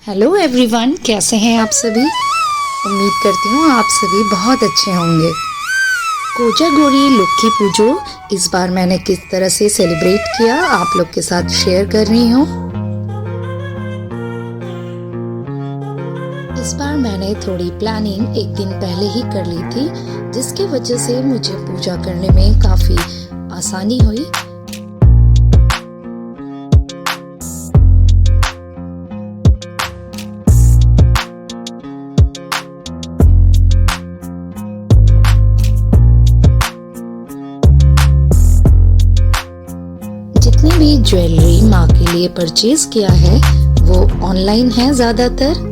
Hello everyone, कैसे हैं आप सभी। उम्मीद करती हूँ आप सभी बहुत अच्छे होंगे। कोजागोरी लक्की पूजो इस बार मैंने किस तरह से सेलिब्रेट किया आप लोग के साथ शेयर कर रही हूँ। इस बार मैंने थोड़ी प्लानिंग एक दिन पहले ही कर ली थी, जिसकी वजह से मुझे पूजा करने में काफ़ी आसानी हुई। जितनी भी ज्वेलरी माँ के लिए परचेज किया है वो ऑनलाइन है ज़्यादातर।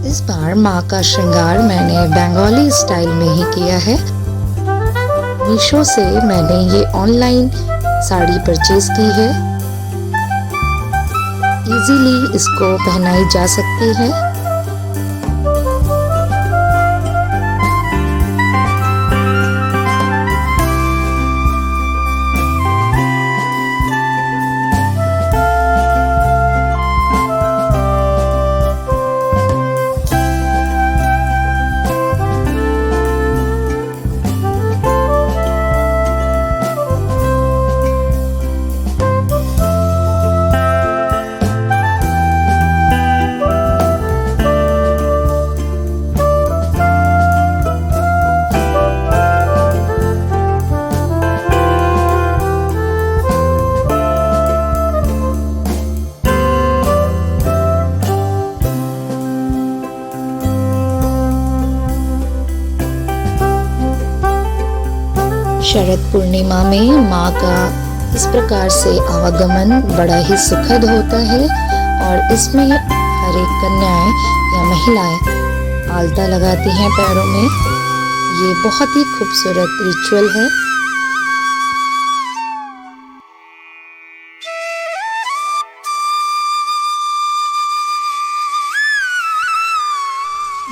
इस बार माँ का श्रृंगार मैंने बंगाली स्टाइल में ही किया है। मीशो से मैंने ये ऑनलाइन साड़ी परचेज की है। इजीली इसको पहनाई जा सकती है। शरद पूर्णिमा में माँ का इस प्रकार से आवागमन बड़ा ही सुखद होता है और इसमें हर एक कन्याएं या महिलाएं आलता लगाती हैं पैरों में। ये बहुत ही खूबसूरत रिचुअल है।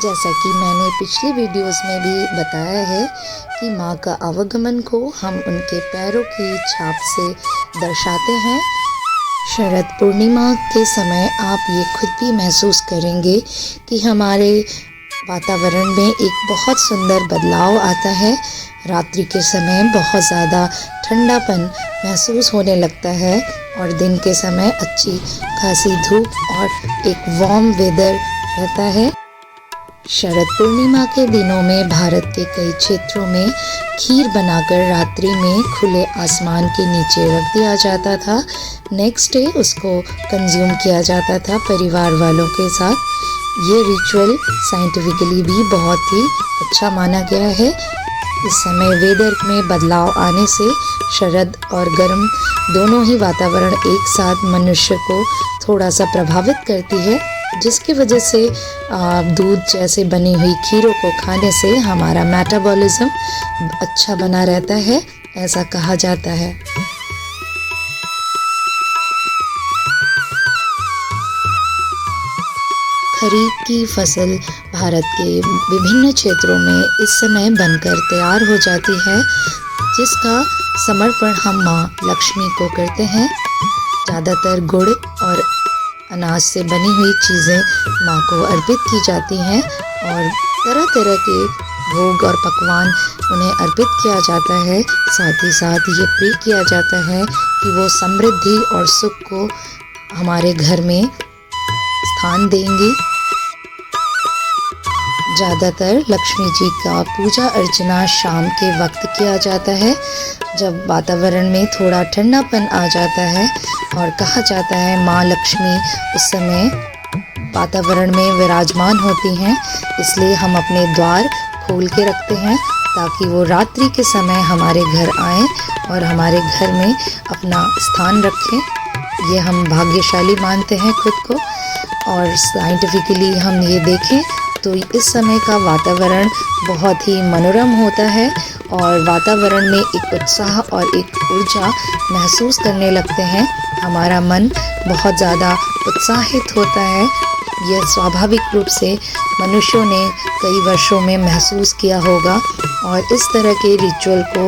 जैसा कि मैंने पिछली वीडियोस में भी बताया है कि माँ का आवागमन को हम उनके पैरों की छाप से दर्शाते हैं। शरद पूर्णिमा के समय आप ये खुद भी महसूस करेंगे कि हमारे वातावरण में एक बहुत सुंदर बदलाव आता है। रात्रि के समय बहुत ज़्यादा ठंडापन महसूस होने लगता है और दिन के समय अच्छी खासी धूप और एक वार्म वेदर रहता है। शरद पूर्णिमा के दिनों में भारत के कई क्षेत्रों में खीर बनाकर रात्रि में खुले आसमान के नीचे रख दिया जाता था। नेक्स्ट डे उसको कंज्यूम किया जाता था परिवार वालों के साथ। ये रिचुअल साइंटिफिकली भी बहुत ही अच्छा माना गया है। इस समय वेदर में बदलाव आने से शरद और गर्म दोनों ही वातावरण एक साथ मनुष्य को थोड़ा सा प्रभावित करती है, जिसकी वजह से दूध जैसे बनी हुई खीरों को खाने से हमारा मेटाबॉलिज्म अच्छा बना रहता है, ऐसा कहा जाता है। खरीफ की फसल भारत के विभिन्न क्षेत्रों में इस समय बनकर तैयार हो जाती है, जिसका समर्पण हम माँ लक्ष्मी को करते हैं। ज़्यादातर गुड़ और अनाज से बनी हुई चीज़ें माँ को अर्पित की जाती हैं और तरह तरह के भोग और पकवान उन्हें अर्पित किया जाता है। साथ ही साथ ये प्रे किया जाता है कि वो समृद्धि और सुख को हमारे घर में स्थान देंगी। ज़्यादातर लक्ष्मी जी का पूजा अर्चना शाम के वक्त किया जाता है, जब वातावरण में थोड़ा ठंडापन आ जाता है और कहा जाता है माँ लक्ष्मी उस समय वातावरण में विराजमान होती हैं, इसलिए हम अपने द्वार खोल के रखते हैं ताकि वो रात्रि के समय हमारे घर आएँ और हमारे घर में अपना स्थान रखें। ये हम भाग्यशाली मानते हैं खुद को। और साइंटिफिकली हम ये देखें तो इस समय का वातावरण बहुत ही मनोरम होता है और वातावरण में एक उत्साह और एक ऊर्जा महसूस करने लगते हैं। हमारा मन बहुत ज़्यादा उत्साहित होता है। यह स्वाभाविक रूप से मनुष्यों ने कई वर्षों में महसूस किया होगा और इस तरह के रिचुअल को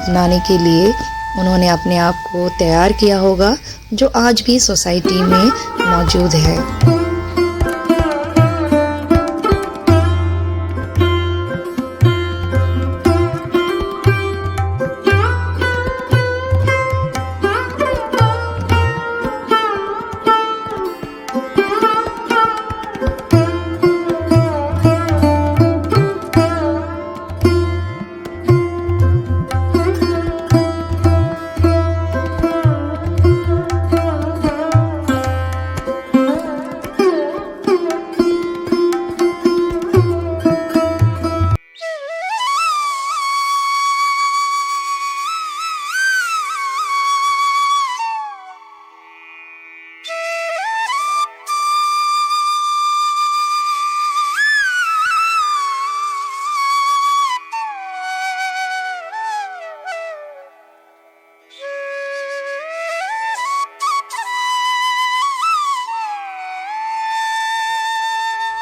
अपनाने के लिए उन्होंने अपने आप को तैयार किया होगा, जो आज भी सोसाइटी में मौजूद है।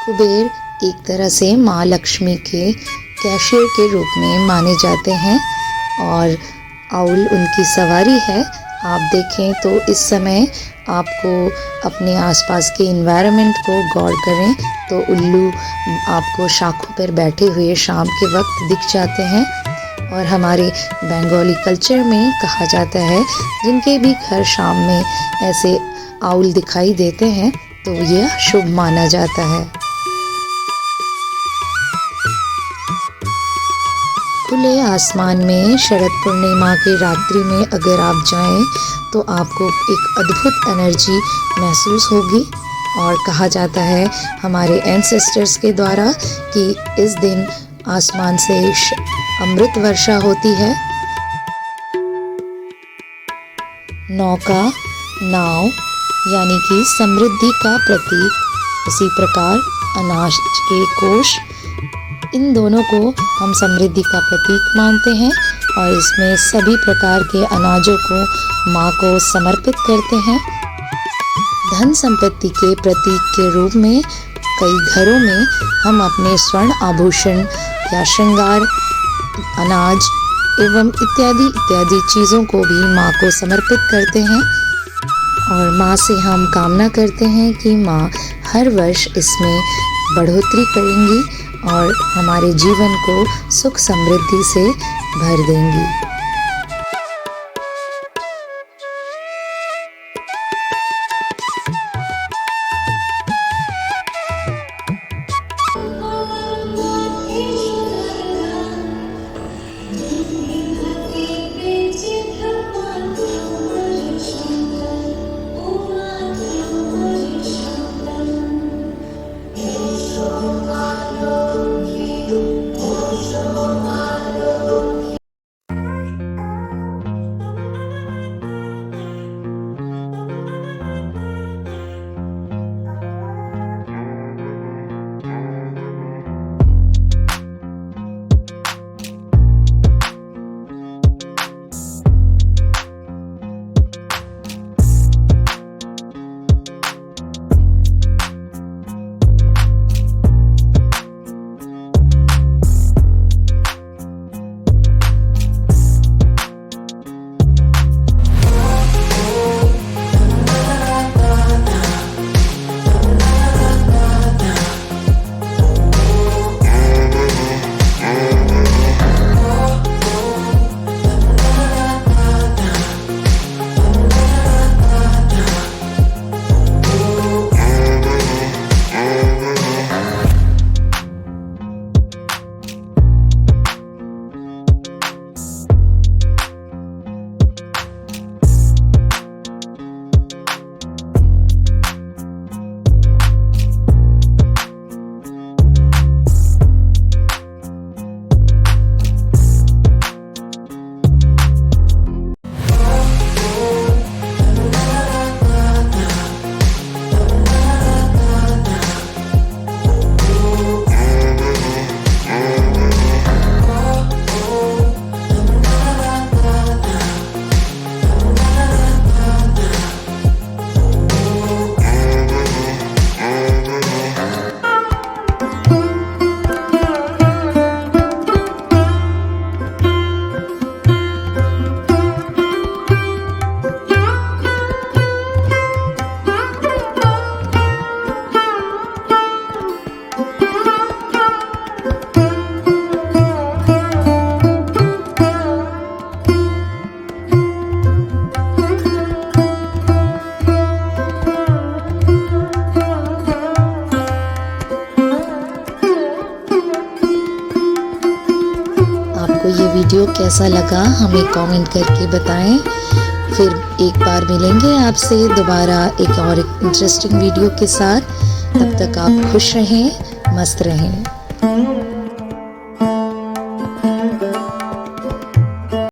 कुबेर एक तरह से माँ लक्ष्मी के कैशियर के रूप में माने जाते हैं और आउल उनकी सवारी है। आप देखें तो इस समय आपको अपने आसपास के एनवायरनमेंट को गौर करें तो उल्लू आपको शाखों पर बैठे हुए शाम के वक्त दिख जाते हैं। और हमारे बंगाली कल्चर में कहा जाता है जिनके भी घर शाम में ऐसे आउल दिखाई देते हैं तो यह शुभ माना जाता है। खुले आसमान में शरद पूर्णिमा की रात्रि में अगर आप जाएं तो आपको एक अद्भुत एनर्जी महसूस होगी। और कहा जाता है हमारे एंसेस्टर्स के द्वारा कि इस दिन आसमान से अमृत वर्षा होती है। नौका, नाव यानी कि समृद्धि का प्रतीक, इसी प्रकार अनाज के कोष, इन दोनों को हम समृद्धि का प्रतीक मानते हैं और इसमें सभी प्रकार के अनाजों को माँ को समर्पित करते हैं। धन संपत्ति के प्रतीक के रूप में कई घरों में हम अपने स्वर्ण आभूषण या श्रृंगार, अनाज एवं इत्यादि इत्यादि चीज़ों को भी माँ को समर्पित करते हैं और माँ से हम कामना करते हैं कि माँ हर वर्ष इसमें बढ़ोतरी करेंगी और हमारे जीवन को सुख समृद्धि से भर देंगी। वीडियो कैसा लगा हमें कमेंट करके बताएं। फिर एक बार मिलेंगे आपसे दोबारा एक और इंटरेस्टिंग वीडियो के साथ। तब तक आप खुश रहें, मस्त रहें।